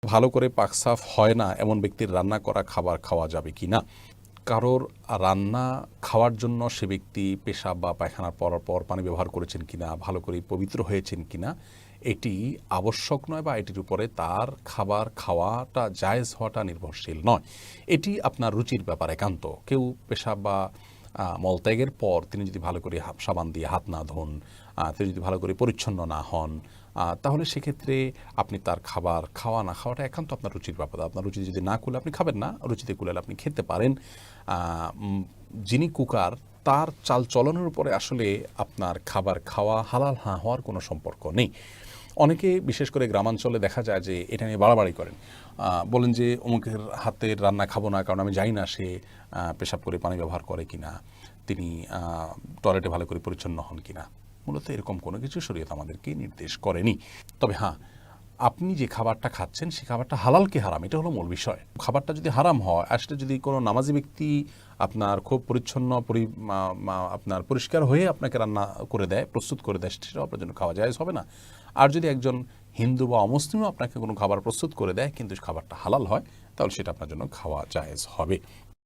ভালো করে পাকসাফ হয় না এমন ব্যক্তির রান্না করা খাবার খাওয়া যাবে কি না? কারোর রান্না খাওয়ার জন্য সে ব্যক্তি পেশাব বা পায়খানার পর পানি ব্যবহার করেছেন কিনা, ভালো করে পবিত্র হয়েছেন কিনা, এটি আবশ্যক নয় বা এটির উপরে তার খাবার খাওয়াটা জায়েজ হওয়াটা নির্ভরশীল নয়। এটি আপনার রুচির ব্যাপার একান্ত। কেউ পেশাব বা মলত্যাগের পর তিনি যদি ভালো করে সাবান দিয়ে হাত না ধোন, তিনি যদি ভালো করে পরিচ্ছন্ন না হন, তাহলে সেক্ষেত্রে আপনি তার খাবার খাওয়া না খাওয়াটা একান্ত আপনার রুচির ব্যাপার। আপনার রুচি যদি না কুলে আপনি খাবেন না, রুচিতে কুলালে আপনি খেতে পারেন। যিনি কুকার তার চাল চলনের উপরে আসলে আপনার খাবার খাওয়া হালাল হওয়ার কোনো সম্পর্ক নেই। অনেকে বিশেষ করে গ্রামাঞ্চলে দেখা যায় যে এটা নিয়ে বাড়াবাড়ি করেন, বলেন যে অমুকের হাতের রান্না খাবো না, কারণ আমি জানি না সে পেশাব করে পানি ব্যবহার করে কিনা, তিনি টয়লেটে ভালো করে পরিচ্ছন্ন হন কিনা। মূলত এরকম কোনো কিছু শরীয়ত আমাদেরকে নির্দেশ করেনি। তবে হ্যাঁ, আপনি যে খাবারটা খাচ্ছেন সে খাবারটা হালাল কি হারাম, এটা হলো মূল বিষয়। খাবারটা যদি হারাম হয়, আসলে যদি কোনো নামাজি ব্যক্তি আপনার খুব পরিচ্ছন্ন আপনার পরিষ্কার হয়ে আপনাকে রান্না করে দেয়, প্রস্তুত করে দেয়, সেটাও আপনার জন্য খাওয়া জায়েজ হবে না। আর যদি একজন হিন্দু বা অমুসলিমও আপনাকে কোনো খাবার প্রস্তুত করে দেয় কিন্তু খাবারটা হালাল হয়, তাহলে সেটা আপনার জন্য খাওয়া জায়েজ হবে।